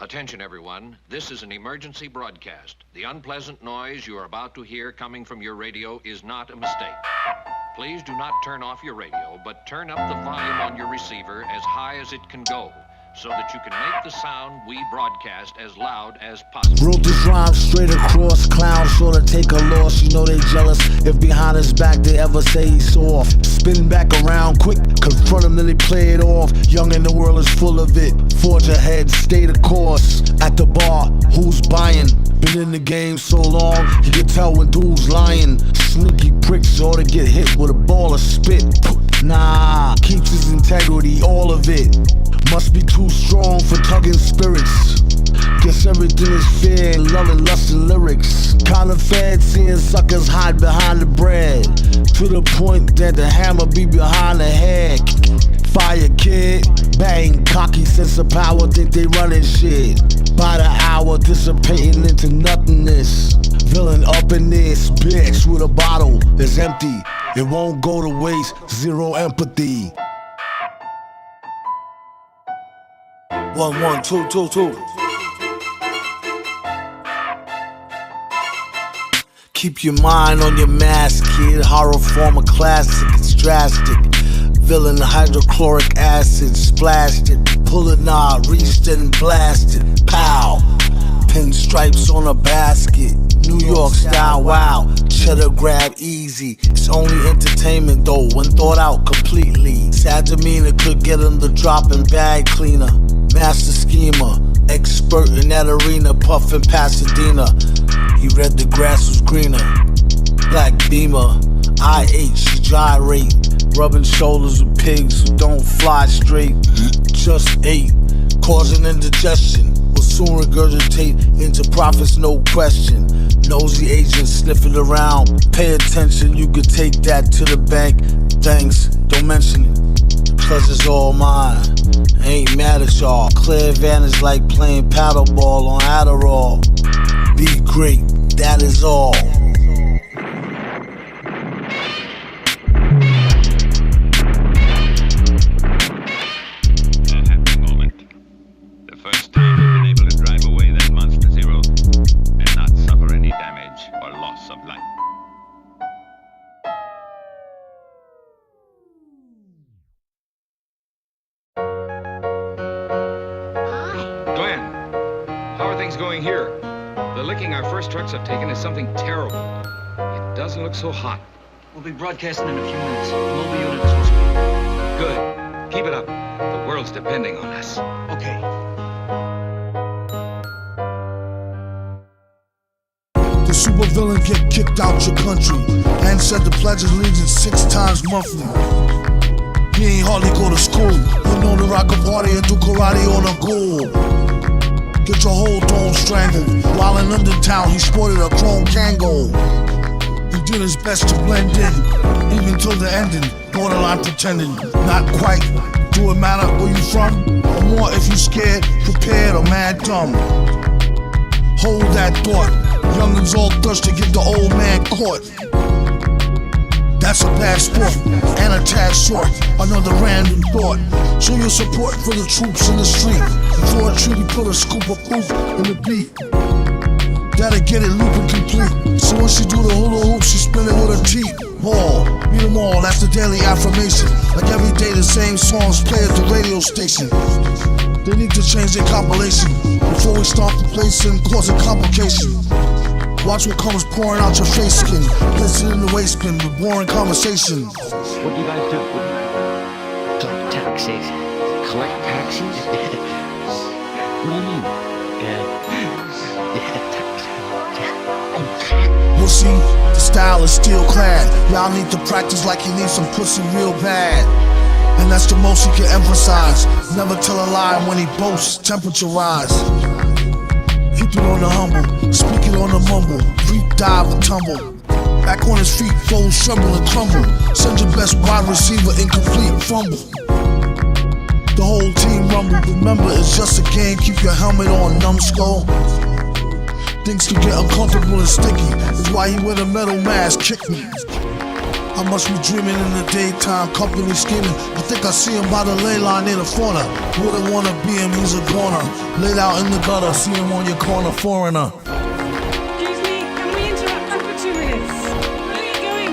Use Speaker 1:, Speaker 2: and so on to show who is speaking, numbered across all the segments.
Speaker 1: Attention, everyone. This is an emergency broadcast. The unpleasant noise you are about to hear coming from your radio is not a mistake. Please do not turn off your radio, but turn up the volume on your receiver as high as it can go, so that you can make the sound we broadcast as loud as possible.
Speaker 2: Wrote this rhyme straight across. Clowns sure to take a loss. You know they jealous if behind his back they ever say he's soft. Spin back around quick, confront him, then they play it off. Young and the world is full of it. Forge ahead, stay the course. At the bar, who's buying? Been in the game so long, you can tell when dudes lying. Sneaky pricks ought to get hit with a ball of spit. Nah, keeps his integrity, all of it. Must be too strong for tugging spirits. Guess everything is fair, loving lust and lyrics. Kinda fed seeing suckers hide behind the bread, to the point that the hammer be behind the head. Fire kid, bang, cocky sense of power, think they running shit. By the hour, dissipating into nothingness. Villain up in this bitch with a bottle that's empty. It won't go to waste, zero empathy. 1 1 2 2 2. Keep your mind on your mask, kid. Horror form a classic, it's drastic. Villain hydrochloric acid, splashed it. Pull a knob, reached and blasted. Pow! Pinstripes on a basket. New York style, wow. Cheddar grab easy. It's only entertainment though, when thought out completely. Sad demeanor could get him the drop and bag cleaner. Master schemer, expert in that arena, puffin' Pasadena. He read the grass was greener. Black Beamer, IH, gyrate. Rubbing shoulders with pigs who don't fly straight. Just ate, causing indigestion. Will soon regurgitate into profits, no question. Nosy agents sniffing around. Pay attention, you could take that to the bank. Thanks, don't mention it. Pleasure's all mine. I ain't mad at y'all. Clear advantage like playing paddleball on Adderall. Be great, that is all.
Speaker 3: A happy moment. The first time we've been able to drive away that monster zero and not suffer any damage or loss of life.
Speaker 4: Glenn, how are things going here? The licking our first trucks have taken is something terrible. It doesn't look so hot.
Speaker 5: We'll be broadcasting in a few minutes. The mobile unit is listening.
Speaker 4: Good. Keep it up. The world's depending on us.
Speaker 5: Okay.
Speaker 2: The supervillain get kicked out your country and said the Pledge of Allegiance 6 times monthly. He ain't hardly go to school. He know to rock a party and do karate on a ghoul. Get your whole dome strangled. While in Undertown, he sported a chrome Kangol. He did his best to blend in, even till the ending. Borderline pretending, not quite. Do it matter where you from? Or more if you scared, prepared, or mad dumb? Hold that thought. Youngins all thirsty, get the old man caught. That's a bad sport, and a tad short. Another random thought. Show your support for the troops in the street. Before a treaty, put a scoop of proof in the beat. That'll get it looping complete. So when she do the hula hoop, she spin it with her teeth. Ball, meet them all, that's the daily affirmation. Like every day the same songs play at the radio station. They need to change their compilation before we start replacing, causing complication. Watch what comes pouring out your face skin. Place it in the waste bin with boring conversation.
Speaker 5: What do you guys do? Collect taxes.
Speaker 4: Collect taxes?
Speaker 5: What do you mean?
Speaker 2: Well, see, the style is still clad. Y'all need to practice like you need some pussy real bad. And that's the most he can emphasize. Never tell a lie when he boasts, temperature rise. Keep it on the humble, speak it on the mumble. Freak dive and tumble. Back on his feet, fold, tremble and crumble. Send your best wide receiver, incomplete, fumble. The whole team rumble. Remember, it's just a game. Keep your helmet on, numbskull. Things can get uncomfortable and sticky. That's why he wear a metal mask, kick me. I must be dreaming in the daytime, company scheming. I think I see him by the ley line near the fauna. Wouldn't wanna be him, he's a goner. Laid out in the gutter, see him on your corner, foreigner.
Speaker 6: Excuse me, can we interrupt you for 2 minutes? Where are you going?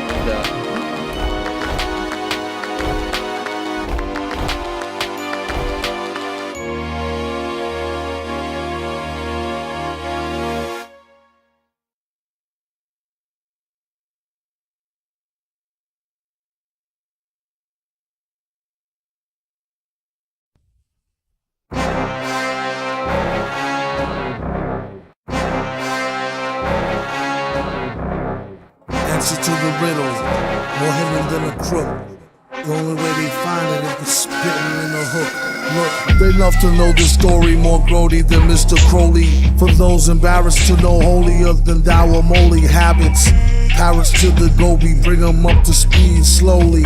Speaker 2: Answer to the riddle, more hidden than a crook. The only way they find it is the spitting in the hook. Look, they love to know the story, more grody than Mr. Crowley. For those embarrassed to know holier than thou or moly habits. Parrots to the goby, bring them up to speed slowly.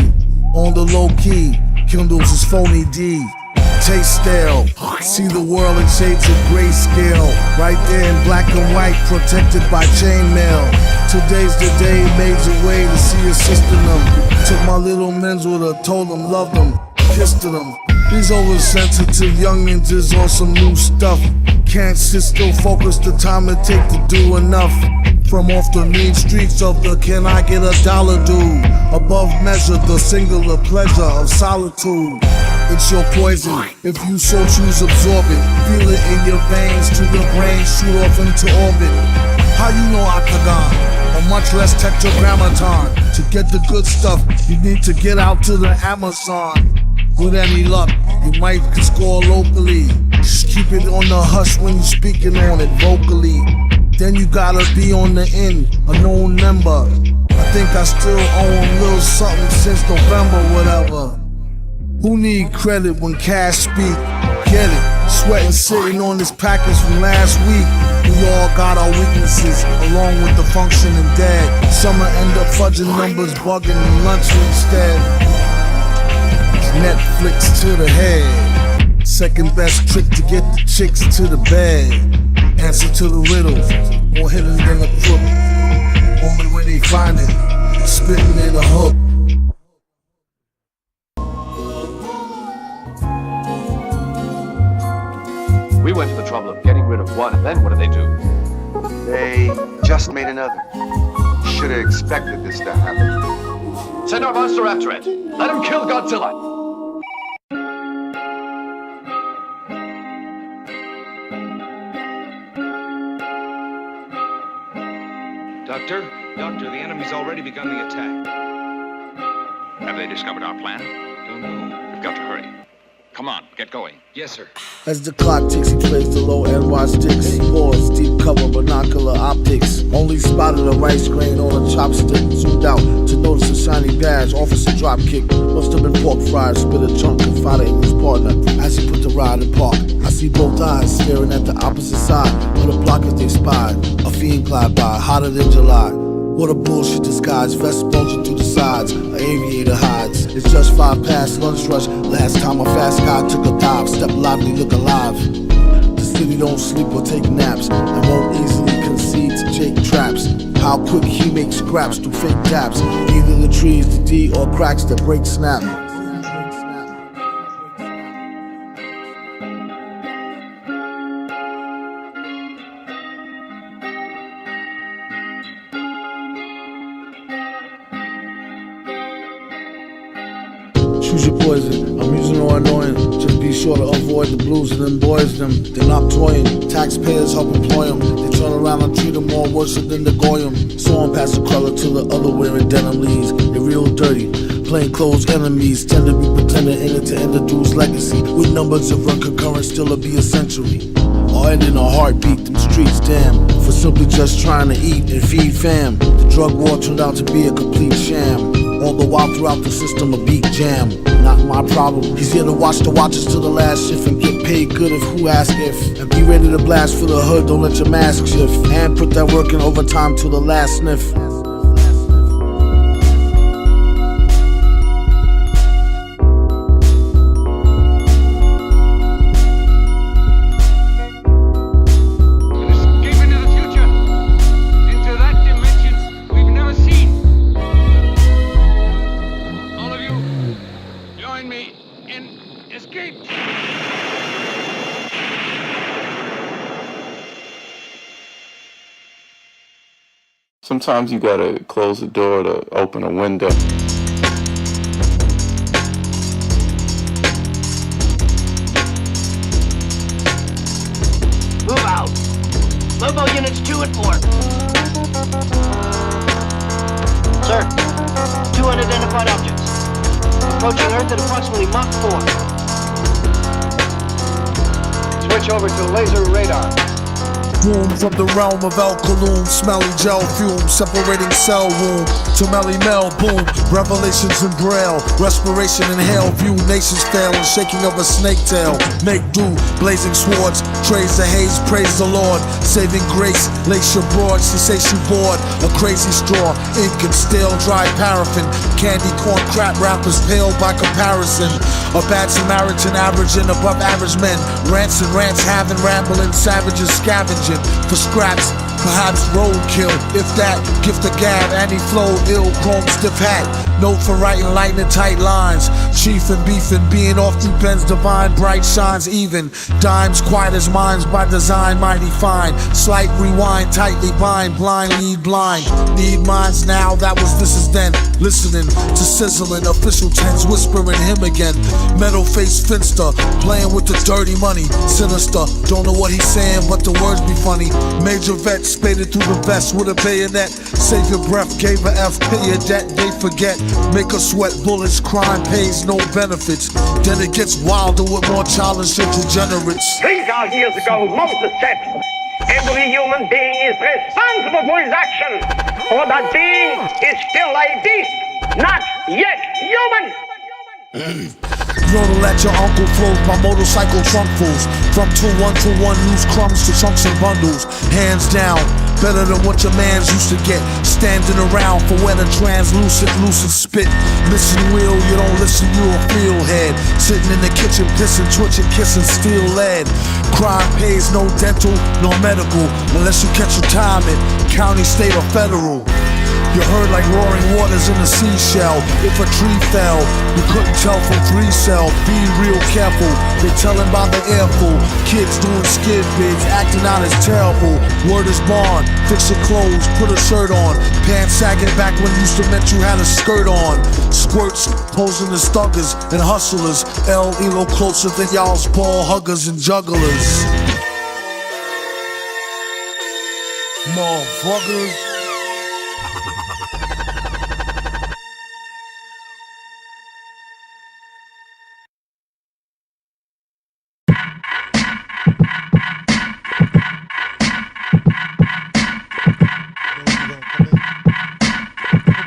Speaker 2: On the low key, kindles his phony D. Taste stale, see the world in shades of grayscale. Right there in black and white, protected by chainmail. Today's the day, major way to see assisting them. Took my little men's with her, told them, loved them, kissed them. These oversensitive youngins is on some new stuff. Can't sit still, focus the time it take to do enough. From off the mean streets of the can I get a dollar dude. Above measure, the singular pleasure of solitude. It's your poison, if you so choose absorb it. Feel it in your veins, to the brain, shoot off into orbit. How you know Octagon, or much less Tetragrammaton? To get the good stuff, you need to get out to the Amazon. With any luck, you might score locally. Just keep it on the hush when you're speaking on it vocally. Then you gotta be on the end, a known member. I think I still owe him a little something since November, whatever. Who need credit when cash speak? Get it, sweating sitting on this package from last week. We all got our weaknesses, along with the functioning dead. Some end up fudging numbers, bugging and lunching instead. Netflix to the head. Second best trick to get the chicks to the bed. Answer to the riddle, more hidden than a crook. Only way they find it, spitting in a hook.
Speaker 7: We went to the trouble of getting rid of one, and then what did they do?
Speaker 8: They just made another. Should have expected this to happen.
Speaker 7: Send our monster after it. Let him kill Godzilla.
Speaker 4: Doctor, the enemy's already begun the attack.
Speaker 3: Have they discovered our plan?
Speaker 4: Don't know.
Speaker 3: We've got to hurry. Come on, get going.
Speaker 4: Yes, sir.
Speaker 2: As the clock ticks, he plays the low end watch sticks. Pause, deep cover, binocular optics. Only spotted a rice grain on a chopstick. Zoomed out to notice a shiny badge. Officer drop kick. Must have been pork fried. Spit a chunk, confided in his partner. As he put the ride in park, I see both eyes staring at the opposite side of the block as they spied. A fiend glide by, hotter than July. What a bullshit disguise, vest bulging through the sides, an aviator hides. It's just 5 past lunch rush. Last time a fast guy took a dive, step lively, look alive. The city don't sleep or take naps, and won't easily concede to Jake traps. How quick he makes scraps through fake taps. Either the trees, the D, or cracks that break snap. Choose your poison, amusing or annoying. Just be sure to avoid the blues and them boys them. They're not toying, taxpayers help employ them. They turn around and treat them more worse than the goyim. So on past the color to the other wearing denim leaves. They're real dirty, plain clothes enemies. Tend to be pretending in it to end the dude's legacy. With numbers of run concurrent, still be a century. Or ending a heartbeat, them streets damn. For simply just trying to eat and feed fam. The drug war turned out to be a complete sham. All the while throughout the system a beat jam. Not my problem. He's here to watch the watches till the last shift and get paid good if who ask if. And be ready to blast for the hood, don't let your mask shift. And put that work in overtime till the last sniff.
Speaker 9: Sometimes you gotta close the door to open a window.
Speaker 10: Move out. Logo units 2 and 4. Sir, 2 unidentified objects. Approaching Earth at approximately Mach 4.
Speaker 8: Switch over to laser radar.
Speaker 2: Boom from the realm of El Kaloon, smelly gel fume, separating cell wound to Melly Mel, boom, revelations in braille, respiration in hell, view nations fail and shaking of a snake tail, make do, blazing swords, trays the haze, praise the Lord, saving grace, lace your broad, she say she bored, a crazy straw, ink and stale, dry paraffin, candy corn crap rappers pale by comparison, a bad Samaritan averaging above average men, rants and rants having rambling savages scavenging for scraps, perhaps roadkill. If that, gift a gab, anti-flow, ill, chrome, stiff hat. Note for writing lightning tight lines. Chief and beefing, being off deep ends, divine, bright shines even. Dimes quiet as minds by design, mighty fine. Slight rewind, tightly bind, blind lead blind. Need minds now, that was this is then. Listening to sizzling, official tense, whispering him again. Metal face finster, playing with the dirty money. Sinister, don't know what he's saying, but the words be funny. Major vet spaded through the vest with a bayonet. Save your breath, gave a F, pay your debt, they forget. Make a sweat bullets, crime pays no benefits. Then it gets wilder with more childish and degenerates.
Speaker 11: 3,000 years ago, Moses said, every human being is responsible for his action, for that being is still a beast, not yet human.
Speaker 2: Yodel at your uncle flows my motorcycle trunkfuls. From 2121 loose crumbs to chunks and bundles. Hands down, better than what your mans used to get. Standing around for when a translucent, lucid spit. Listen real, you don't listen, you a field head. Sitting in the kitchen, pissing, twitching, kissing steel lead. Crime pays no dental, no medical, unless you catch your time in county, state, or federal. You heard like roaring waters in a seashell. If a tree fell, you couldn't tell from 3 cell. Be real careful, they tellin' by the airful. Kids doing skid bids, acting out as terrible. Word is bond, fix your clothes, put a shirt on. Pants sagging back when used to meant you had a skirt on. Squirts posing as thuggers and hustlers. Elo closer than y'all's ball huggers and jugglers. Motherfuckers.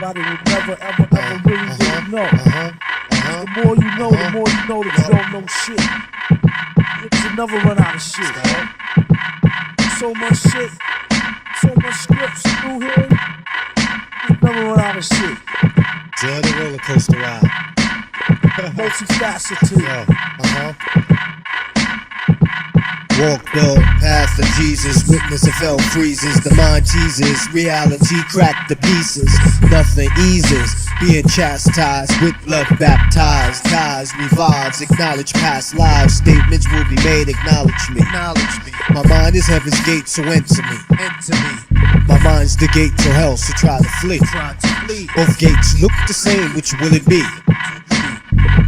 Speaker 2: Nobody would never, ever really know. The more you know, the more you know that you don't know shit. You never run out of shit. So much shit, so much scripts through here. You never run out of shit.
Speaker 12: Tell the roller coaster ride.
Speaker 2: Multifaceted.
Speaker 12: Walk the path of Jesus, witness of hell freezes, the mind teases, reality crack the pieces, nothing eases, being chastised with blood baptized, ties revives, acknowledge past lives, statements will be made, acknowledge me. My mind is heaven's gate, so enter me. My mind's the gate to hell, so try to flee. Both gates look the same, which will it be?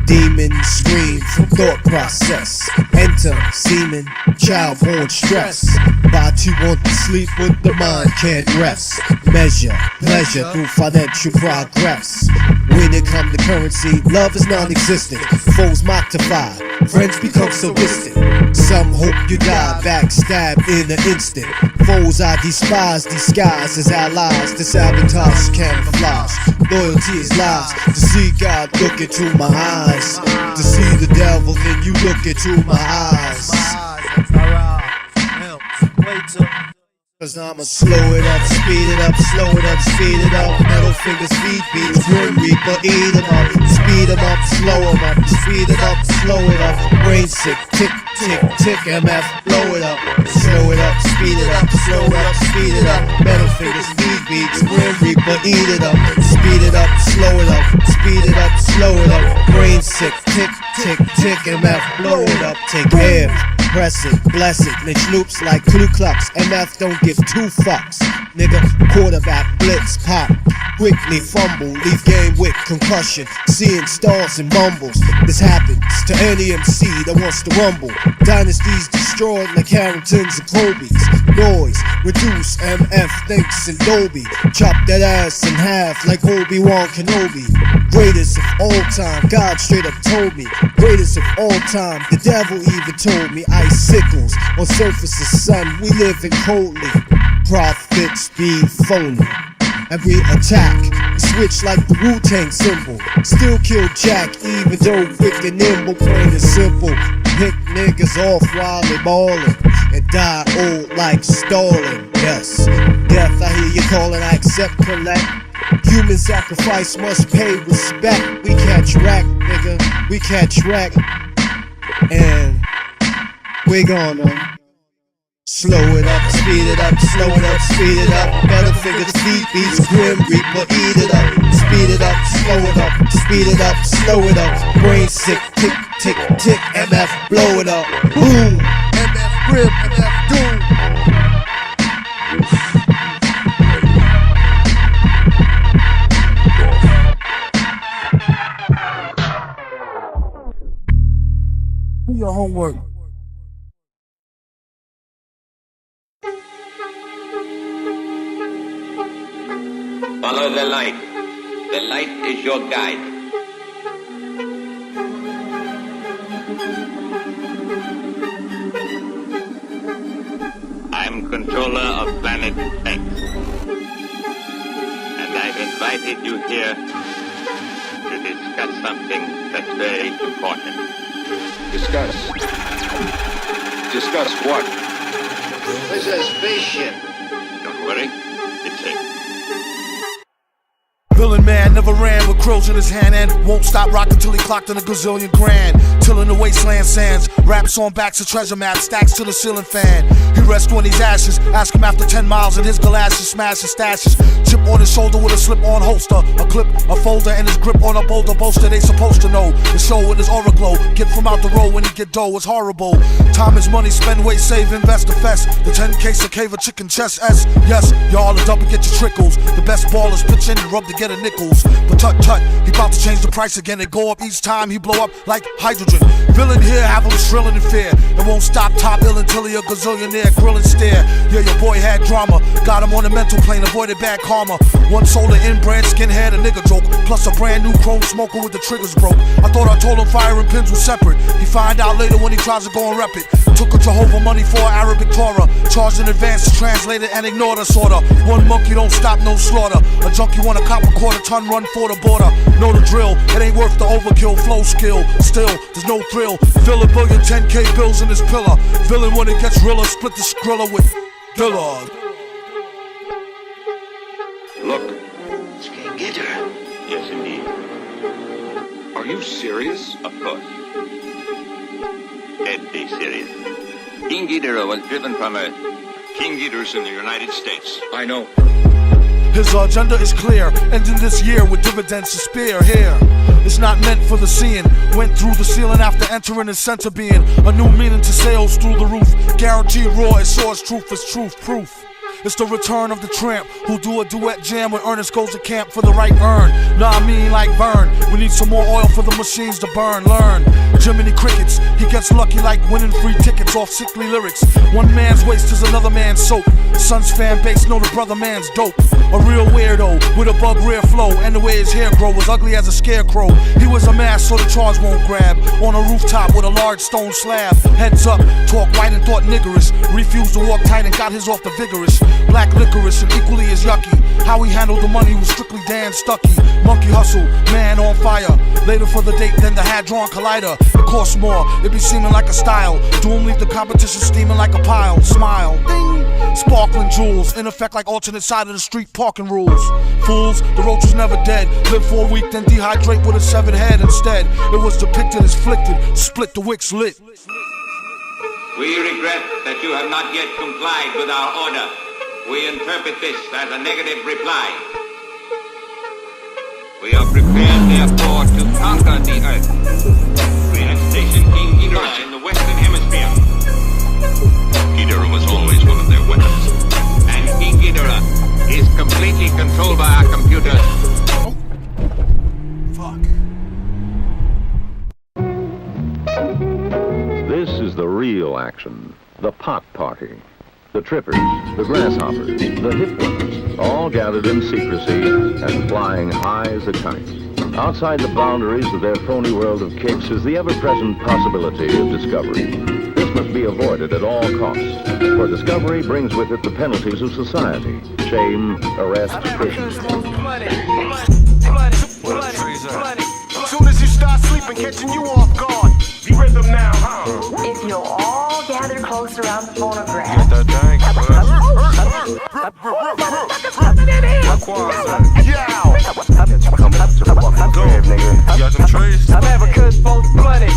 Speaker 12: Demons scream from thought process. Enter semen, child born stress. Body want to sleep, but the mind can't rest. Measure pleasure through financial progress. When it comes to currency, love is non-existent. Foes mortify, friends become so distant. Some hope you die, backstab in an instant. Foes I despise, disguise as allies. To sabotage, camouflage. Loyalty is lies. To see God look into my eyes. To see the devil, then you look into my eyes. Cause I'ma slow it up, speed it up, slow it up, speed it up. Metal fingers, feed beats, grim reaper, eat 'em up. Speed 'em up, slow 'em up, speed it up, slow it up. Brain sick, tick, tick, tick, MF, blow it up. Slow it up, speed it up, slow it up, speed it up. Metal fingers, feed beats, grim reaper, eat it up. Speed it up, slow it up, speed it up, slow it up. Brain sick, tick, tick, tick, MF, blow it up. Take air. press it, bless it. Mitch loops like Ku Klux. MF don't give two fucks. Nigga, quarterback, blitz, pop. Quickly fumble, leave game with concussion. Seeing stars and mumbles. This happens to any MC that wants to rumble. Dynasties destroyed like Harringtons and Kobe's. Noise, reduce, MF thinks in Dolby. Chop that ass in half like Obi-Wan Kenobi. Greatest of all time, God straight up told me. Greatest of all time, the devil even told me. Icicles on surface of sun, we live in coldly. Prophets be phony. Every attack, switch like the Wu-Tang symbol. Still kill Jack, even though quick and nimble. Plain and simple, pick niggas off while they ballin', and die old like Stalin. Yes, death, I hear you calling, I accept, collect. Human sacrifice must pay respect. We catch wreck, nigga, we catch wreck. And we gonna slow it up, speed it up, slow it up, speed it up. Better figures, feet beats, grim reaper, eat it up. Speed it up, slow it up, speed it up, slow it up. Brain sick, tick, tick, tick, MF, blow it up. Boom, MF grip, MF doom. Do your homework.
Speaker 3: Follow the light. The light is your guide. I'm controller of planet X. And I've invited you here to discuss something that's very important.
Speaker 8: Discuss. Discuss what?
Speaker 10: Where's a spaceship?
Speaker 3: Don't worry, it's safe.
Speaker 2: Villain man never ran with crows in his hand and won't stop rocking till he clocked in a gazillion grand. Tilling the wasteland sands, raps on backs of treasure maps, stacks to the ceiling fan. He rests on these ashes, ask him after 10 miles and his galoshes smash his stashes. Chip on his shoulder with a slip-on holster, a clip, a folder, and his grip on a boulder bolster. They supposed to know the show with his aura glow. Get from out the road when he get dough, it's horrible. Time is money, spend, wait, save, invest, the fest. The 10K a cave of chicken chest S. Yes, y'all are double, get your trickles. The best ballers pitch in and rub to get a nickels. But tut tut, he bout to change the price again. It go up each time he blow up like hydrogen. Villain here, have him shrilling in fear. It won't stop top ill until he a gazillionaire. Grill and stare. Yeah, your boy had drama. Got him on the mental plane, avoided bad karma. One sold an inbred skinhead, a nigga joke. Plus a brand new chrome smoker with the triggers broke. I thought I told him fire and pins were separate. He find out later when he tries to go and rep it. Took a Jehovah money for an Arabic Torah. Charged in advance to translate it and ignored us order. One monkey don't stop, no slaughter. A junkie want a cop a quarter ton, run for the border. Know the drill, it ain't worth the overkill. Flow skill, still, there's no thrill. Fill a billion 10K bills in his pillar. Villain when it gets realer, split the skrilla with Dilla.
Speaker 8: Look.
Speaker 10: This can't get her.
Speaker 3: Yes, indeed.
Speaker 8: Are you serious?
Speaker 3: Of course. Deadly serious. King Ghidorah was driven from Earth. King Ghidorah's in the United States.
Speaker 8: I know.
Speaker 2: His agenda is clear, ending this year with dividends to spare here. It's not meant for the seeing. Went through the ceiling after entering his center being. A new meaning to sales through the roof. Guaranteed raw, it soars truth is truth proof. It's the return of the tramp who'll do a duet jam when Ernest goes to camp for the right earn. Nah, I mean like burn. We need some more oil for the machines to burn. Learn. Jiminy Crickets, he gets lucky like winning free tickets off sickly lyrics. One man's waste is another man's soap. Son's fan base know the brother man's dope. A real weirdo with a bug rear flow, and the way his hair grow was ugly as a scarecrow. He was a mask so the charge won't grab. On a rooftop with a large stone slab. Heads up, talk white and thought niggerish. Refused to walk tight and got his off the vigorous. Black licorice and equally as yucky. How he handled the money was strictly Dan Stucky. Monkey hustle, man on fire. Later for the date than the had-drawn collider. It costs more, it be seeming like a style. Doom leave the competition steaming like a pile. Smile, ding. Sparkling jewels, in effect like alternate side of the street parking rules. Fools, the roach was never dead. Live for a week, then dehydrate with a severed head instead. It was depicted as flicted, split the wicks lit.
Speaker 3: We regret that you have not yet complied with our order. We interpret this as a negative reply. We are prepared, therefore, to conquer the Earth. We have stationed King Ghidorah in the Western Hemisphere.
Speaker 13: attraction, the pot party. The trippers, the grasshoppers, the hip ones, all gathered in secrecy and flying high as a kite. Outside the boundaries of their phony world of kicks is the ever-present possibility of discovery. This must be avoided at all costs, for discovery brings with it the penalties of society: shame, arrest, prison.
Speaker 14: Soon as you start sleeping, catching you off guard. The rhythm now, huh?
Speaker 15: If you'll all gather close around the phonograph.
Speaker 14: Get that thing,
Speaker 15: You got them trays? I'm having cuz folks money.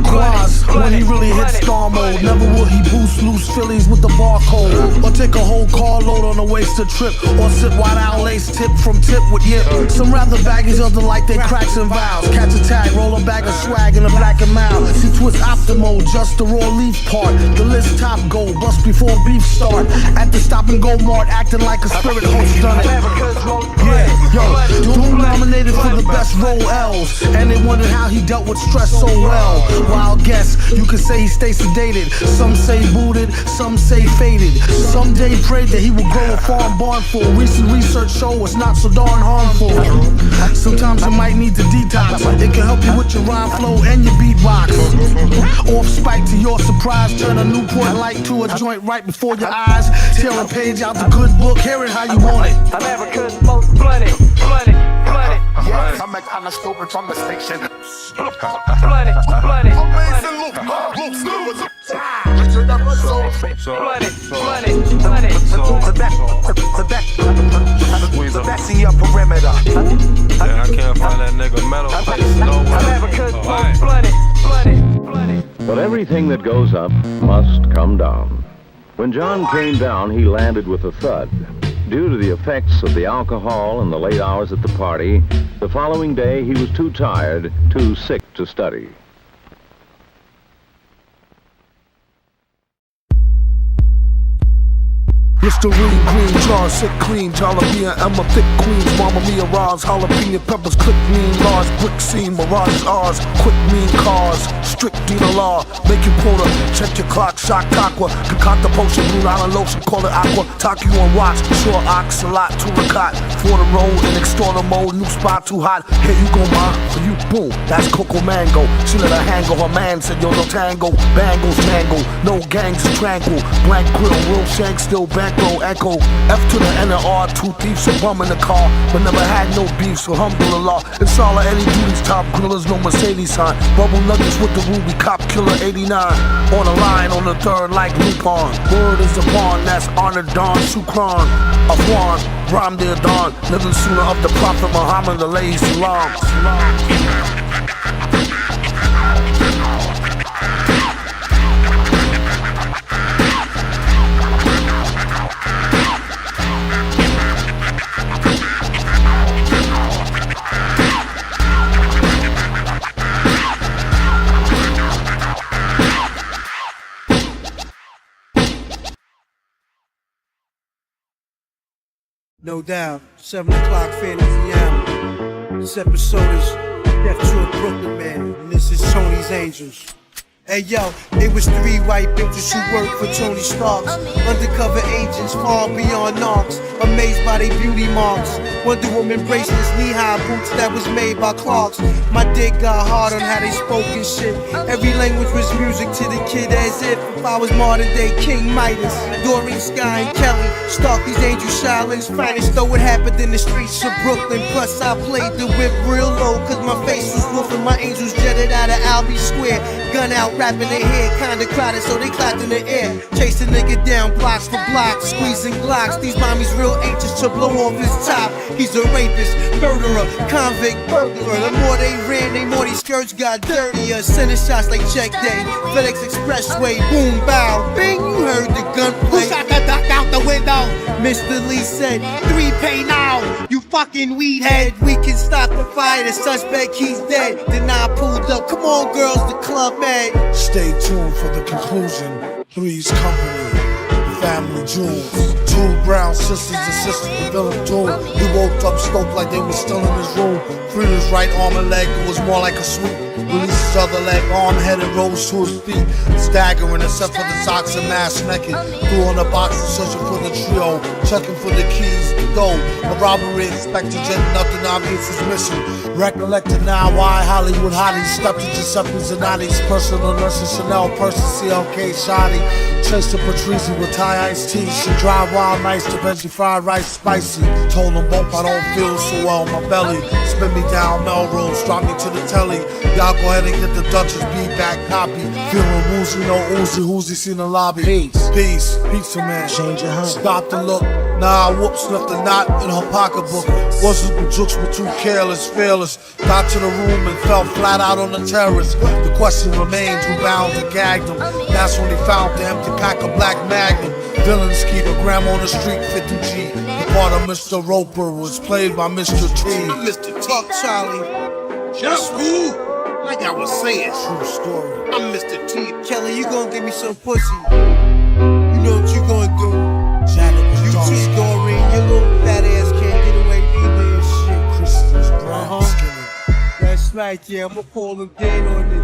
Speaker 2: Quaz, when he really hits star mode, never will he boost loose Phillies with the barcode, or take a whole carload on a wasted trip, or sip white owl lace tip from tip with yip. Some rather baggies, other like they cracks and vows. Catch a tag, roll a bag of swag in a black and mild. See twist optimal, just the raw leaf part. The list top gold, bust before beef start. At the stop and go mart, acting like a spirit host done it. Yeah, yo, Doom nominated for the best role L's, and they wondered how he dealt with stress so well. Wild guess, you could say he stays sedated. Some say booted, some say faded. Someday prayed that he would grow a farm barn full. Recent research show it's not so darn harmful. Sometimes you might need to detox. It can help you with your rhyme flow and your beatbox. Off spike to your surprise, turn a Newport light to a joint right before your eyes. Tear a page out the good book, hear it how you want it.
Speaker 15: I'm having cuz folks money.
Speaker 14: Yes, I'm kind of stupid from the station.
Speaker 15: Money.
Speaker 14: Amazing look, the best in your perimeter.
Speaker 16: Yeah, I can't find that nigga metal place nowhere.
Speaker 13: But everything that goes up must come down. When John came down, he landed with a thud. Due to the effects of the alcohol and the late hours at the party, the following day he was too tired, too sick to study.
Speaker 2: Listerine, green jars, sick clean, jalapeno, Emma, thick queens, Mama Mia, Roz, jalapeno peppers, click mean, large, brick scene, mirage ours, quick mean cars, strict Dina law, make you quota, check your clock, shock aqua, concoct the potion, Blue Island lotion, call it aqua, talk you on watch, sure ox, a lot, to recot, for the road, and extorter mode, new spot too hot, here you go ma, for you, boom, that's Coco Mango, she let her hang her man said yo no tango, bangles tango, no gangs tranquil, blank grill, real shank, still bankroll, echo, F to the N and R, two thieves, a bum in the car, but never had no beef, so alhamdulillah, it's all of Eddie Duty's top grillers, no Mercedes sign, bubble nuggets with the ruby, cop killer 89, on the line, on the third like Lupon, word is upon, that's honor Don, Shukran, Afwan, Ram Dear Don, living sooner of the Prophet Muhammad, alayhi salam.
Speaker 12: No doubt, 7 o'clock fantasy hour. This episode is Death to a Brooklyn Man, and this is Tony's Angels. Hey yo, it was 3 white bitches who worked for Tony Stark's. Undercover agents far beyond knocks, amazed by their beauty marks. Wonder Woman bracelets, knee-high boots that was made by Clarks. My dick got hard on how they spoke and shit. Every language was music to the kid, as if I was modern day King Midas. Doreen, Sky, and Kelly, stalk these angel Shylins finest. Though it happened in the streets of Brooklyn. Plus I played the whip real low, cause my face was woofing. My angels jetted out of Albee Square. Gun out, rapping their head, kinda crowded, so they clapped in the air. Chased a nigga down blocks for blocks, squeezing Glocks. These mommies real anxious to blow off his top. He's a rapist, murderer, convict, burglar. The more they ran, the more these skirts got dirtier. Sending shots like check day, FedEx Expressway, boom, bow, bing, you heard the gunplay. Who shot that duck out the window? Mr. Lee said, 3 pay now, you fucking weed head. We can stop the fire, the suspect, he's dead. Then I pulled up, come on girls, the club mad.
Speaker 2: Stay tuned for the conclusion. Three's Company, family jewels. Two brown sisters and sisters the villain doom. He woke up stoked like they were still in his room. Freed his right arm and leg, it was more like a swoop. Released his other leg, arm, head, and rose to his feet. Staggering except for the socks and mask naked. Threw on the box and searching for the trio. Checking for the keys, though. A robbery expected, yet nothing obvious was missing. Recollected now why Hollywood hotties stepped into Giuseppe Zanotti's personal nurses, Chanel person, CLK shoddy. Traced to Patrizi with Thai iced tea. She dry wild nights to veggie fried rice spicy. Told them both I don't feel so well in my belly. Spin me down Melrose, drop me to the telly. Y'all go ahead and get the Duchess B-back copy. Feeling woozy, no Uzi, who's he seen the lobby? Peace, pizza man. Change your hand. Stopped and looked. Nah, whoops, left a knot in her pocketbook. Wasn't the jokes were too careless, fearless. Got to the room and fell flat out on the terrace. The question remains, who bound and gagged him? That's when he found the empty pack of Black Magnum. Villain skeeter, grandma on the street, 50G. The part of Mr. Roper was played by Mr. T.
Speaker 12: I'm Mr. T, Charlie. Just who? Like I was saying.
Speaker 2: True story.
Speaker 12: I'm Mr. T. Kelly, you gonna give me some pussy. You know what you gonna do. You T Dory, your little fat ass can't get away either and shit.
Speaker 2: Christmas brown skinny.
Speaker 12: That's right, yeah, I'ma call them dead on the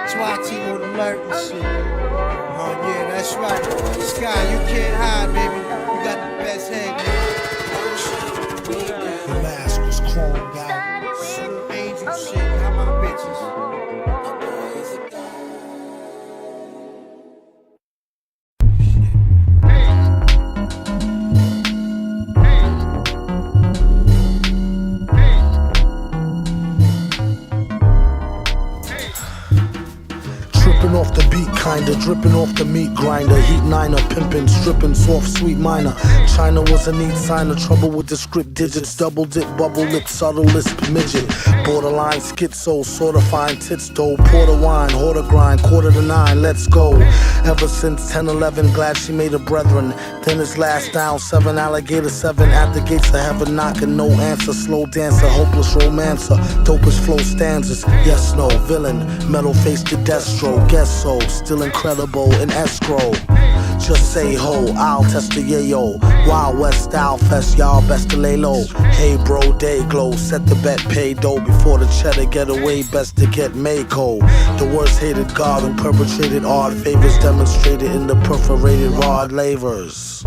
Speaker 12: SWAT team on alert and shit. Yeah, that's right. Sky, you can't hide, baby. You got the best head,
Speaker 2: man. The mask was chromed out.
Speaker 12: Some angel shit, how my bitches.
Speaker 2: Tripping off the beat, kinda dripping off the meat grinder. Heat niner, pimpin', stripping, soft, sweet minor. China was a neat sign of trouble with the script digits. Double dip, bubble lip, subtle lisp, midget. Borderline schizo, sorta fine tits though. Porter wine, hoarder grind, 8:45, let's go. Ever since 10-11, glad she made a brethren. Then it's last down, 7 alligator, 7 at the gates of heaven, knocking, no answer. Slow dancer, hopeless romancer, dopest flow stanzas. Yes, no, villain, metal face to Destro. Guess so, still incredible in escrow. Just say ho, I'll test the yayo. Wild West style fest, y'all best to lay low. Hey bro, day glow, set the bet, pay dough. Before the cheddar get away, best to get Mako. The worst hated god who perpetrated odd favors, demonstrated in the perforated rod lavers.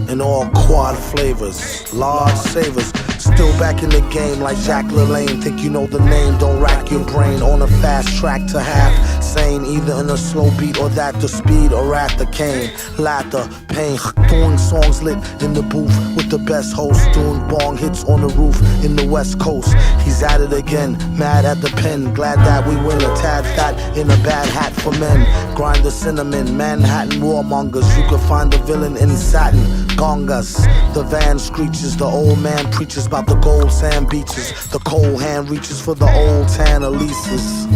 Speaker 2: In all quad flavors, large savers. Still back in the game like Jack LaLanne. Think you know the name, don't rack your brain. On a fast track to half sane, either in a slow beat or that the speed or at the cane. Laughter, pain, doing songs lit in the booth with the best host. Doing bong hits on the roof in the West Coast. He's at it again, mad at the pen. Glad that we win, a tad fat in a bad hat for men. Grind the cinnamon, Manhattan warmongers. You can find the villain in satin, gongas. The van screeches, the old man preaches about the gold sand beaches. The cold hand reaches for the old tan Elises.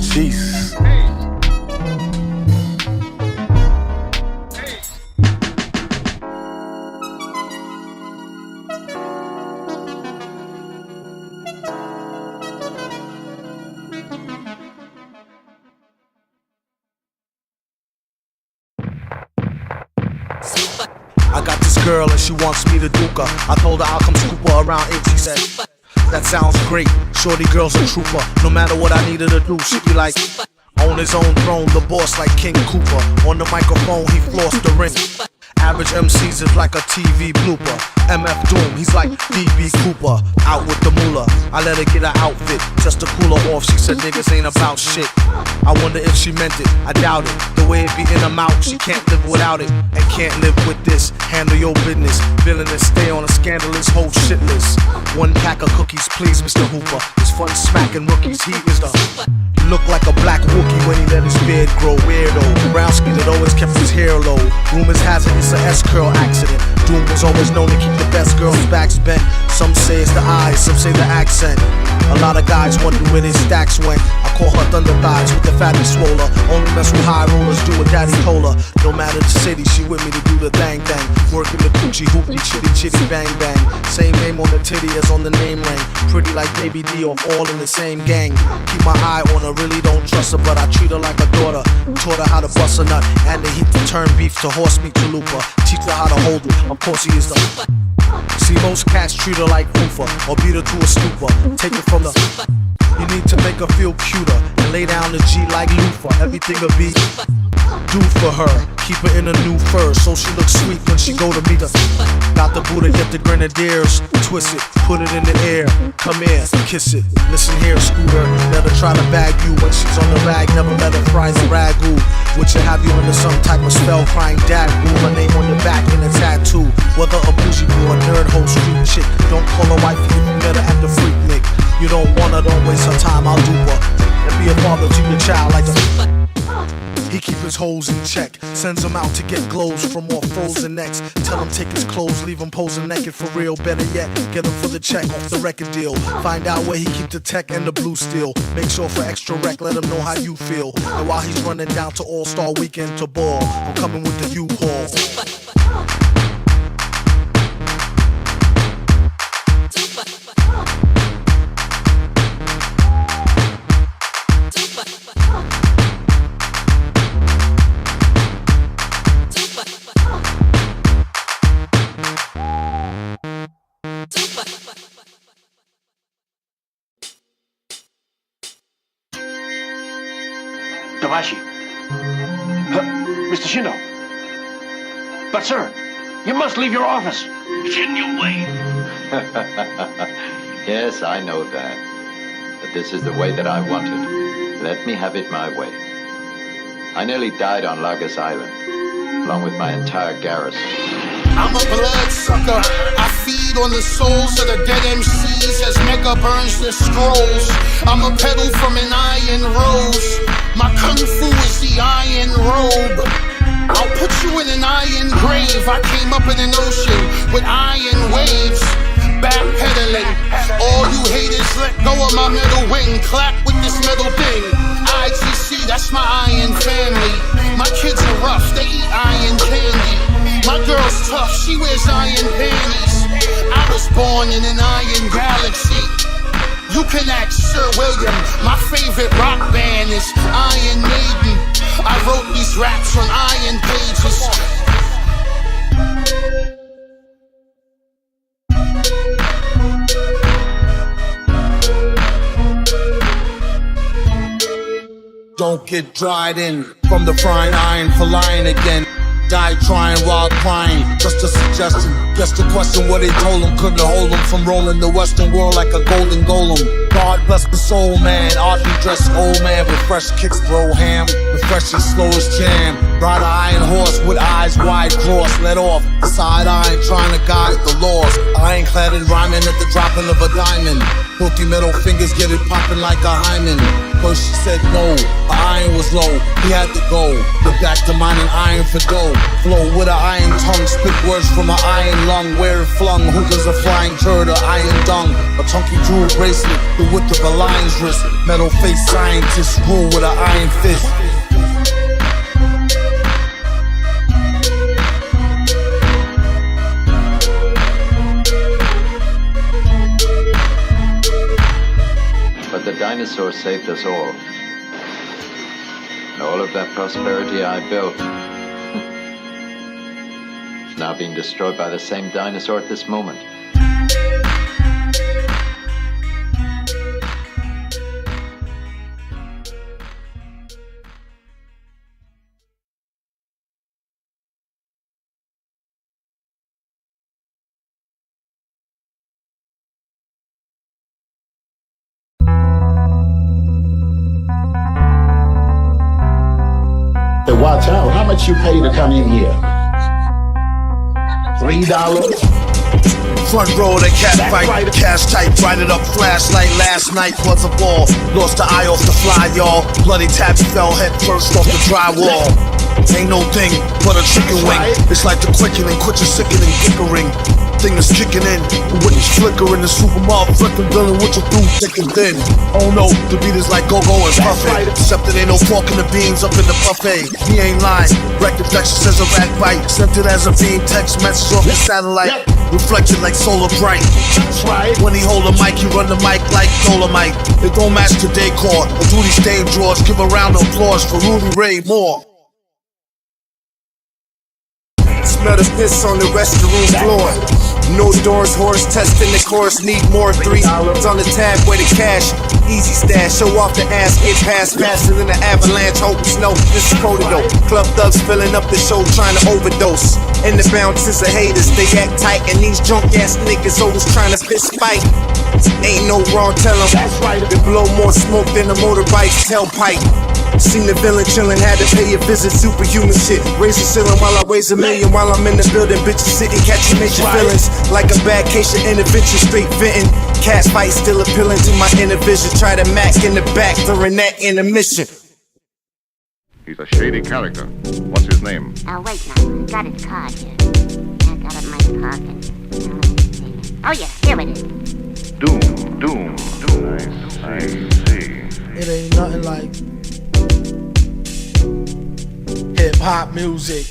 Speaker 2: Jeez. I got this girl and she wants me to duke her. I told her I'll come scoop her around 8. She said, that sounds great. Shorty girl's a trooper. No matter what I needed to do, she'd be like, on his own throne, the boss like King Cooper. On the microphone, he flossed the ring. Average MCs is like a TV blooper. MF Doom, he's like DB Cooper. Out with the moolah, I let her get her outfit just to cool her off. She said niggas ain't about shit. I wonder if she meant it, I doubt it. The way it be in her mouth, she can't live without it. And can't live with this, handle your business. Villainous, stay on a scandalous whole shit list. 1 pack of cookies, please Mr. Hooper. It's fun smacking rookies, he is the look like a black Wookie when he let his beard grow. Weirdo, brown skin that always kept his hair low. Rumors has it it's a S-curl accident. Doom was always known to keep the best girls' backs bent. Some say it's the eyes, some say the accent. A lot of guys wonder where their stacks went. I call her thunder thighs with the fatty swoller. Only mess with high rollers, do what daddy told her. No matter the city, she with me to do the thang thang. Working the coochie hoopty chitty chitty bang bang. Same name on the titty as on the name ring. Pretty like Baby D or all in the same gang. Keep my eye on her, really don't trust her, but I treat her like a daughter. Taught her how to bust a nut and the heat to turn beef to horse meat chalupa. Teach her how to hold it, of course he is the. See, most cats treat her like Hoofa or beat her to a stupor. Take it from the. You need to make her feel cuter and lay down the G like loofah. Everything will be do for her. Keep her in a new fur so she looks sweet when she go to meet us. Got the Buddha, get the grenadiers. Twist it, put it in the air. Come here, kiss it. Listen here, Scooter. Never try to bag you when she's on the rag. Never let her fry the ragu. Which will have you under some type of spell. Crying dad boo. Her name on your back in a tattoo. Whether a bougie boo or nerd hoe street chick. Don't call her wife if you met her at the freak nick. You don't want her, don't waste her time. I'll dupe her and be a father to your child like a. He keep his hoes in check, sends them out to get glows from off frozen necks. Tell him take his clothes, leave him posing naked for real. Better yet, get him for the check off the record deal. Find out where he keep the tech and the blue steel. Make sure for extra rec, let him know how you feel. And while he's running down to All-Star Weekend to ball, I'm coming with the U-Haul.
Speaker 7: Tabashi. Mr. Shindo. But, sir, you must leave your office. It's in your way.
Speaker 17: Yes, I know that. But this is the way that I want it. Let me have it my way. I nearly died on Lagos Island, along with my entire garrison.
Speaker 18: I'm a bloodsucker. I feed on the souls of the dead MCs as Mega burns the scrolls. I'm a petal from an iron rose. My kung fu is the iron robe. I'll put you in an iron grave. I came up in an ocean with iron waves. Backpedaling. All you haters, let go of my metal wing. Clap with this metal thing. ITC, that's my iron family. My kids are rough, they eat iron candy. My girl's tough, she wears iron panties. I was born in an iron galaxy. You can ask Sir William. My favorite rock band is Iron Maiden. I wrote these raps on iron pages. Don't get dried in from the frying iron for lying again. Die trying while crying, just a suggestion. Guess the question what they told him couldn't hold him from rolling the western world like a golden golem. God bless the soul man, oddly dressed old man with fresh kicks, throw ham, the freshest slowest jam. Ride an iron horse with eyes wide crossed, let off the side iron trying to guide the laws. Ironclad and rhyming at the dropping of a diamond. Filthy metal fingers get it popping like a hymen. First she said no, the iron was low, he had to go. Get back to mining iron for dough. Flow with an iron tongue, spit words from an iron lung. Where it flung, hookers a flying turd or iron dung. A chunky jewel bracelet, the width of a lion's wrist. Metal face scientists rule with an iron fist.
Speaker 17: But the dinosaurs saved us all. And all of that prosperity I built is now being destroyed by the same dinosaur at this moment.
Speaker 19: Watch out, how much you pay to come in here? $3?
Speaker 2: Front row, the cat fight, right. Cash tight, bright it up, flashlight. Last night was a ball, lost the eye off the fly, y'all. Bloody tabby fell head first off the drywall. Ain't no thing but a chicken wing. It's like the quickening, quit your sickening, bickering. Thing is kicking in, the witness flickering, the super motherfucking villain with your through thick and thin. Oh no, the beat is like go-go and puffin'. Except it ain't no pork in the beans up in the buffet. He ain't lying, record Dexter says a rat bite. Sent it as a beam, text message off the satellite. Reflected like solar bright. When he hold a mic, he run the mic like Dolomite. It don't match the decor, or do these stage drawers. Give a round of applause for Rudy Ray Moore.
Speaker 20: Smell the piss on the restroom floor. No doors, horse testing the course. Need more $3 on the tab where the cash. Easy stash, show off the ass, get past faster than an avalanche. Hope snow, this is prototype. Club thugs filling up the show, trying to overdose. And the bounces of haters, they act tight, and these drunk ass niggas always trying to fist fight. Ain't no wrong, tell them. They blow more smoke than a motorbike's tailpipe. Seen the villain chillin', had to pay a visit, superhuman shit. Raise the ceiling while I raise $1 million. While I'm in the building, bitches sitting, catching major feelings. Like a bad case of intervention, straight venting. Cats fight still appealing to my inner vision. Try to mac in the back during that intermission.
Speaker 13: He's a shady character. What's his name?
Speaker 21: Wait now, got his card here. I got it in my pocket. Oh yeah, here it is.
Speaker 13: Doom. I see.
Speaker 2: It ain't nothing like hip-hop music.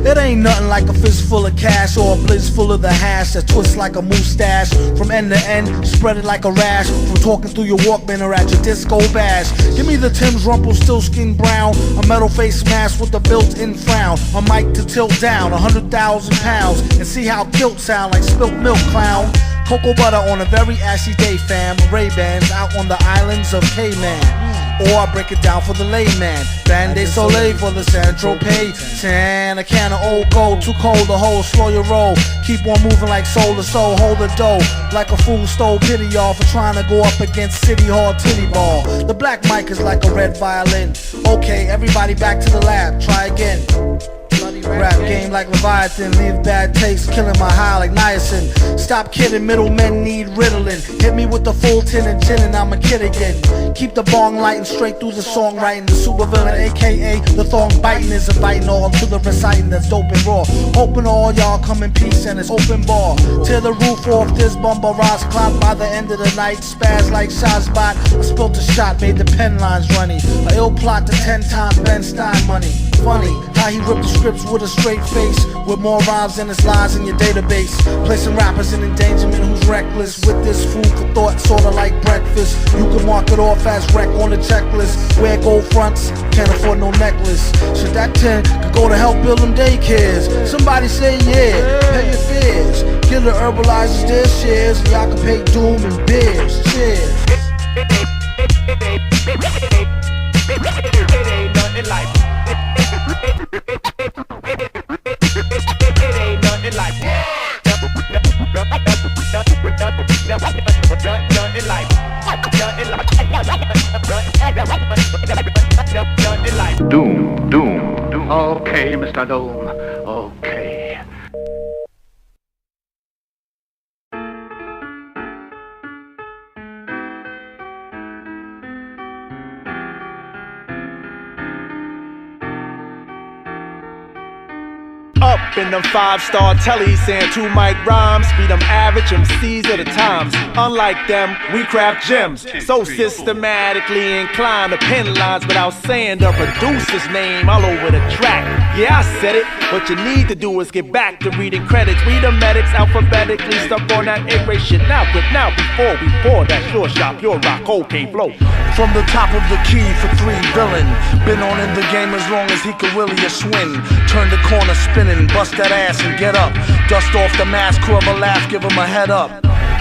Speaker 2: It ain't nothing like a fist full of cash or a blitz full of the hash that twists like a moustache. From end to end, spread it like a rash. From talking through your Walkman or at your disco bash. Give me the Tim's Rumpelstiltskin brown, a metal face mask with a built-in frown, a mic to tilt down 100,000 pounds, and see how kilt sound like spilt milk, clown. Cocoa butter on a very ashy day, fam. Ray-Bans out on the islands of Cayman. Or I break it down for the layman. Band-Aid Soleil for the Saint-Tropez. Tan, a can of old gold, too cold to hold, slow your roll. Keep on moving like soul to soul, hold the dough. Like a fool stole pity y'all for trying to go up against City Hall Titty Ball. The black mic is like a red violin. Okay, everybody back to the lab, try again. Rap game like Leviathan, leave bad taste, killing my high like niacin. Stop kidding, middlemen need Ritalin. Hit me with the full tin and gin and I'm a kid again. Keep the bong lighting straight through the songwriting. The super villain, aka the thong biting, is inviting all to the reciting that's dope and raw. Hoping all y'all come in peace and it's open bar. Tear the roof off this bumper Ross clock by the end of the night. Spaz like Shazbot. I spilt a shot, made the pen lines runny. A ill plot to 10 times Ben Stein money. Funny how he ripped the scripts with a straight face, with more rhymes than his lies in your database. Placing rappers in endangerment who's reckless. With this food for thought, sorta like breakfast. You can mark it off as wreck on the checklist. Wear gold fronts, can't afford no necklace. Should that 10 could go to help build them daycares? Somebody say yeah, pay your fears. Get the herbalizers their shares, and y'all can pay Doom and beers. Cheers.
Speaker 14: It ain't nothing like. It ain't nothing like.
Speaker 19: Doom. Okay, Mr. Doom. Okay.
Speaker 22: Up in them 5-star tellies, saying 2 mic rhymes, speed them average MCs at a times. Unlike them, we craft gems, so systematically inclined to pen lines without saying the producer's name all over the track. Yeah, I said it. What you need to do is get back to reading credits. Read the medics alphabetically, stuck on that A-ray shit. Now, quick now, before we pour that sure shop, your rock, okay, flow.
Speaker 2: From the top of the key for 3 villain. Been on in the game as long as he could really a swing. Turn the corner spinning, bust that ass and get up. Dust off the mask, curve a laugh, give him a head up.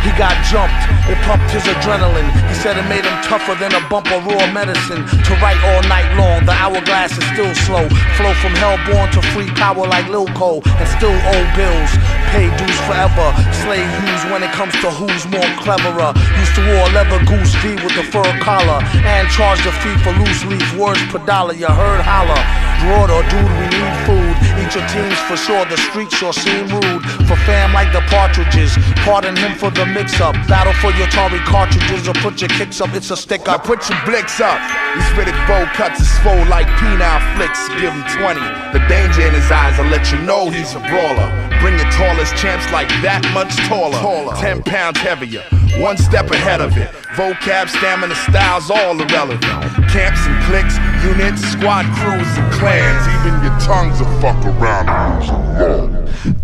Speaker 2: He got jumped, it pumped his adrenaline. He said it made him tougher than a bump of raw medicine. To write all night long, the hourglass is still slow. Flow from hellborn to free power like Lil Cole. And still owe bills, pay dues forever. Slave use when it comes to who's more cleverer. Used to wear leather goose V with the fur collar. And charged a fee for loose leaf words per dollar, you heard holler. broad or dude, we need food. Eat your teams for sure, the streets sure seem rude. For fam like the partridges, pardon him for the mix-up. Battle for your Atari cartridges or put your kicks up, it's a stick
Speaker 1: Now
Speaker 2: up.
Speaker 1: put your blicks up. These Riddick bowl cuts is full like penile flicks. Give him 20. The danger in his eyes will let you know he's a brawler. Bring your tallest champs like that much taller. 10 pounds heavier, one step ahead of it. Vocab, stamina, styles, all irrelevant. Camps and cliques, units, squad crews and clans. Even your tongues will fuck around and lose a law.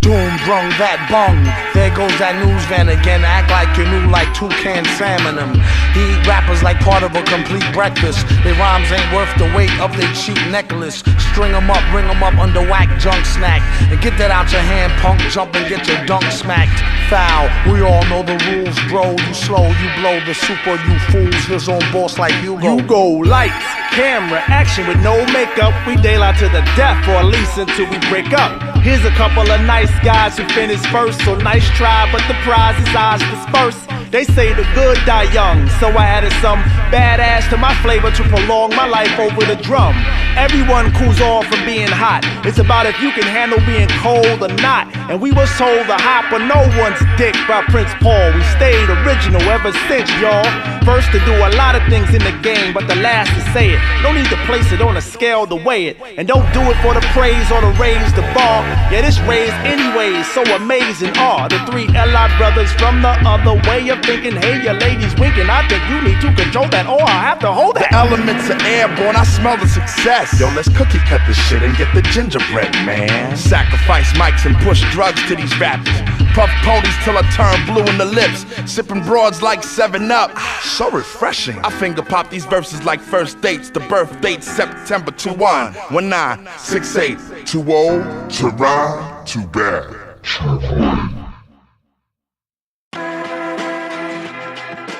Speaker 2: Doom brung that bung. There goes that news van again. Act like you knew like toucan salmon them. He eat rappers like part of a complete breakfast. Their rhymes ain't worth the weight of their cheap necklace. String them up, ring them up under whack junk snack. And get that out your hand, punk, jump and get your dunk smacked. Foul, we all know the rules, bro. You slow, you blow the super, you fools. His own boss like you go.
Speaker 22: You go lights, camera, action with no makeup. We daylight to the death, or at least until we break up. Here's a couple of nice guys who finished first. So nice try, but the prize is ours dispersed. They say the good die young, so I added some badass to my flavor to prolong my life over the drum. Everyone cools off from being hot. It's about if you can handle being cold or not. And we was told to hop on no one's dick by Prince Paul. We stayed original ever since, y'all. First to do a lot of things in the game, but the last to say it. No need to place it on a scale to weigh it. And don't do it for the praise or to raise the bar. Yeah, this raised anyways, so amazing are the three L.I. brothers from the other way of thinking. Hey, your ladies winking. I think you need to control that, or I have to hold that.
Speaker 1: The elements are airborne, I smell the success. Yo, let's cookie cut this shit and get the gingerbread, man. Sacrifice mics and push drugs to these rappers. Puff ponies till I turn blue in the lips. Sipping broads like 7-Up. So refreshing. I finger pop these verses like first dates. The birth date September 21 1968.
Speaker 5: Too old to ride, too bad.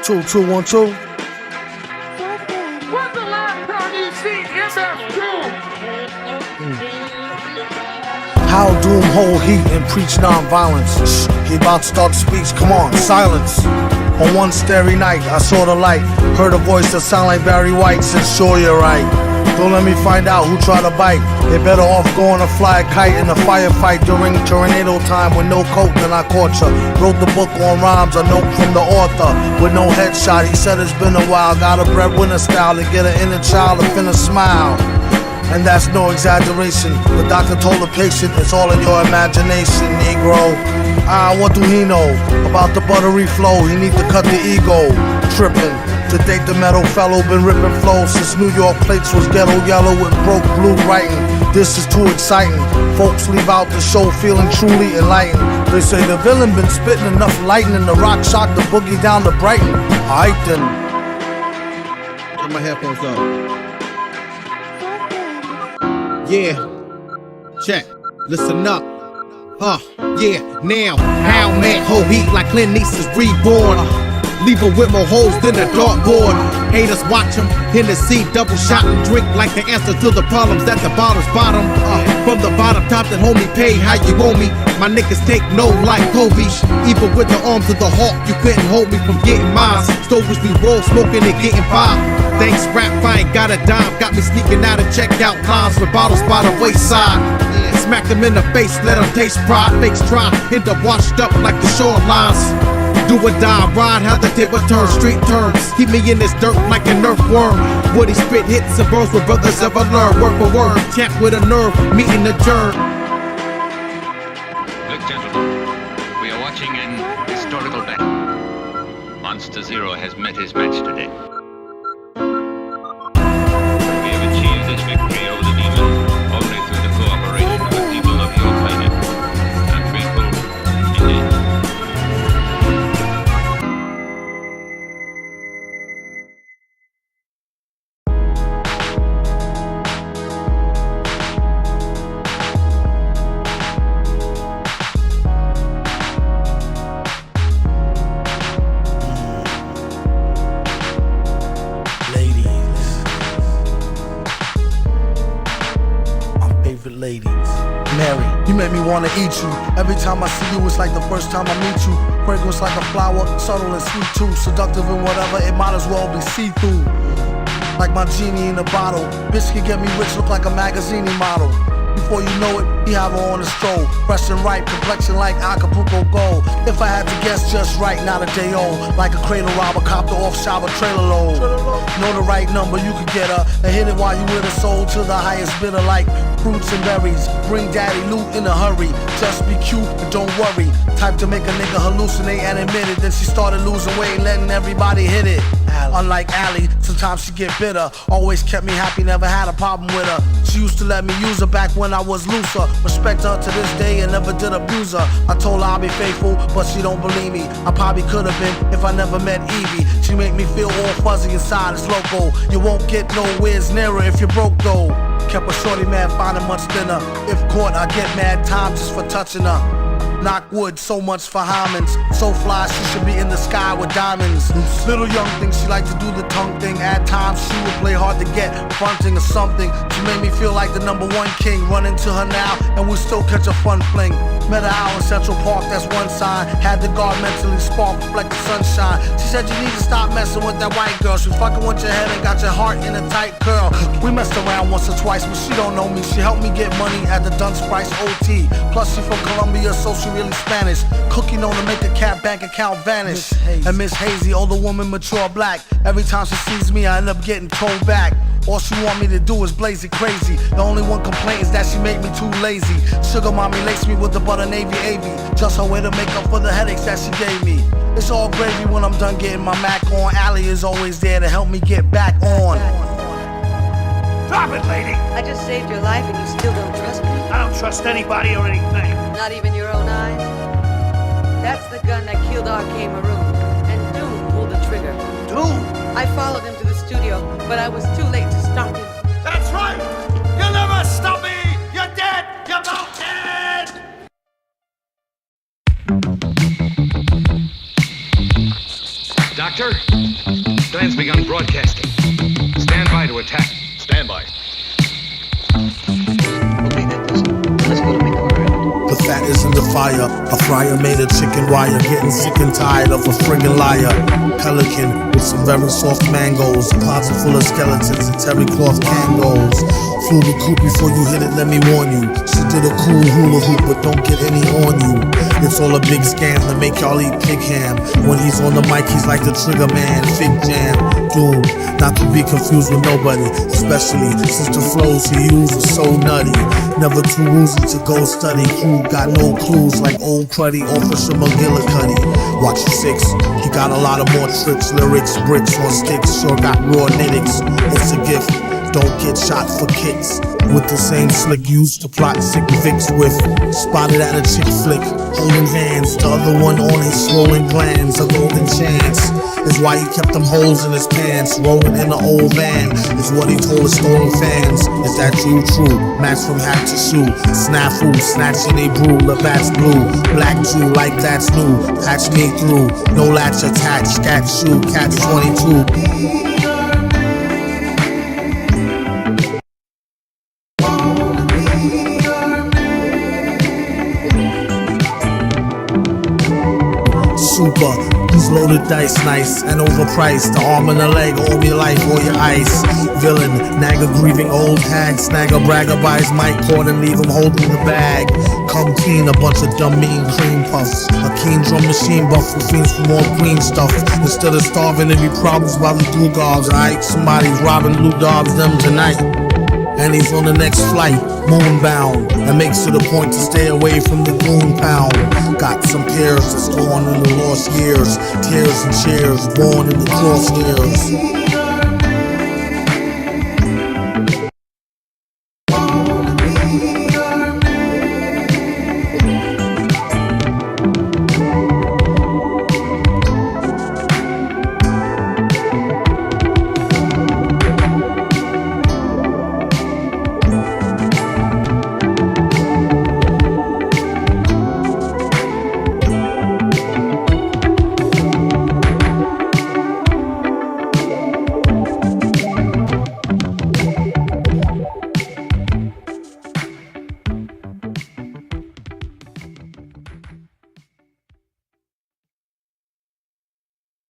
Speaker 2: 2212.
Speaker 14: When's the last time you seen MF2?
Speaker 2: How Doom hold heat and preach non-violence. Shh, he about to start the speech, come on, silence. On one starry night, I saw the light. Heard a voice that sound like Barry White. Said, sure you're right. Don't let me find out who tried to bite. They better off going to fly a kite in a firefight during tornado time with no coat, then I caught ya. Wrote the book on rhymes, a note from the author with no headshot. He said it's been a while, got a breadwinner style to get an inner child to finna smile. And that's no exaggeration. The doctor told the patient it's all in your imagination, Negro. What do he know about the buttery flow? He need to cut the ego. Trippin'. To date the metal fellow been ripping flows since New York plates was ghetto yellow with broke blue writing. This is too exciting. Folks leave out the show feeling truly enlightened. They say the villain been spitting enough lightning. The rock shocked the boogie down to Brighton. Alright then.
Speaker 23: Put my headphones on. Yeah, check, listen up. Yeah, now, how man, whole heat like Clint Eastwood's reborn. Leave her with more holes than a dartboard. Haters watch him, Hennessy double shot and drink like the answer to the problems at the bottle's bottom. From the bottom top, that homie pay how you owe me. My niggas take no like Kobe. Even with the arms of the hawk, you couldn't hold me from getting mine. Stovers we roll, smoking and getting by. Thanks rap, I ain't got a dime. Got me sneaking out of checkout lines with bottles by the wayside. Smack them in the face, let them taste pride. Fakes try, end up washed up like the shorelines. Do or die, ride how the table turn, street terms. Keep me in this dirt like an earthworm. Woody spit hits and bros where brothers ever learn. Word for word, champ with a nerve, meeting adjourn.
Speaker 3: Look, gentlemen, we are watching an historical battle. Monster Zero has met his match today. We have achieved this victory over the demon only through the cooperation of the people of your planet. I'm grateful indeed.
Speaker 2: Ladies, Mary, you make me wanna eat you. Every time I see you, it's like the first time I meet you. Fragrance like a flower, subtle and sweet too. Seductive and whatever, it might as well be see-through. like my genie in a bottle. Bitch can get me rich, look like a magazine model. Before you know it, he have her on the stroll. Fresh and ripe, complexion like Acapulco gold. If I had to guess, just right, not a day old. Like a cradle robber, copter off shop, a trailer load. Know the right number, you could get her and hit it while you with her sold to the highest bidder, like fruits and berries. Bring daddy loot in a hurry. Just be cute and don't worry. Type to make a nigga hallucinate and admit it. Then she started losing weight, letting everybody hit it. Unlike Allie, sometimes she get bitter. Always kept me happy, never had a problem with her. She used to let me use her back when I was looser. Respect her to this day and never did abuse her. I told her I'll be faithful, but she don't believe me. I probably could have been if I never met Evie. She make me feel all fuzzy inside, it's loco. You won't get nowhere's nearer if you're broke though. Kept a shorty mad, finding much thinner. If caught, I get mad time just for touching her. Knock wood, so much for Hymens. So fly, she should be in the sky with diamonds. Little young thing, she like to do the tongue thing. At times she would play hard to get, fronting or something. She made me feel like the #1 king. Run into her now, and we'll still catch a fun fling. Met her out in Central Park, that's one sign. Had the guard mentally spark, reflect the sunshine. She said you need to stop messing with that white girl. She fucking with your head and got your heart in a tight curl. We messed around once or twice, but she don't know me. She helped me get money at the Dunce Price OT. Plus she from Colombia, so she really Spanish. Cookie known to make a cat bank account vanish. And Miss Hazy, older woman, mature black. Every time she sees me, I end up getting told back. All she want me to do is blaze it crazy. The only one complaint is that she make me too lazy. Sugar mommy laced me with the butter navy AV. Just her way to make up for the headaches that she gave me. It's all gravy when I'm done getting my Mac on. Allie is always there to help me get back on.
Speaker 11: Drop it, lady!
Speaker 4: I just saved your life and you still don't trust me?
Speaker 11: I don't trust anybody or anything.
Speaker 4: Not even your own eyes? That's the gun that killed R.K. Maroon. And Doom pulled the trigger.
Speaker 11: Doom?
Speaker 4: I followed him to the studio, but I was too late to stop him.
Speaker 11: That's right! You'll never stop me! You're dead! You're both dead!
Speaker 6: Doctor, Glenn's begun broadcasting. Stand by to attack. Stand by.
Speaker 2: The fat is in the fire. A fryer made of chicken wire. Getting sick and tired of a friggin' liar. Pelican with some very soft mangoes. A closet full of skeletons and terry cloth kangos. Flew the coop before you hit it, let me warn you. She did a cool hula hoop, but don't get any on you. It's all a big scam to make y'all eat pig ham. When he's on the mic, he's like the trigger man. Fig jam, Doom, not to be confused with nobody. Especially since the flows he used was so nutty. Never too woozy to go study. Crew got no clues like old cruddy Officer McGillicuddy. Watch your 6, he got a lot of more tricks. Lyrics, bricks on sticks, sure got raw nittics. It's a gift. Don't get shot for kicks. With the same slick used to plot sick Vicks with. Spotted at a chick flick, holding hands. The other one on his swollen glands. A golden chance is why he kept them holes in his pants. Rolling in an old van is what he told his stolen fans. Is that you true? Match from hat to shoe. Snafu, snatching a brew. Labatt's blue. Black Jew like that's new. Patch me through. No latch attached. Cat shoe. Catch 22. Super, these loaded dice nice and overpriced. The arm and the leg, all your life, all your ice. Villain, nag a grieving old hag. Snag a bragger by his mic cord and leave him holding the bag. Come clean, a bunch of dumb mean cream puffs. A keen drum machine buff who fiends for more green stuff. Instead of starving every problems by the blue dogs. Alright, somebody's robbing blue dogs them tonight. And he's on the next flight, moonbound, and makes it a point to stay away from the goon pound. Got some peers that's gone in the lost years, tears and cheers, born in the crosshairs.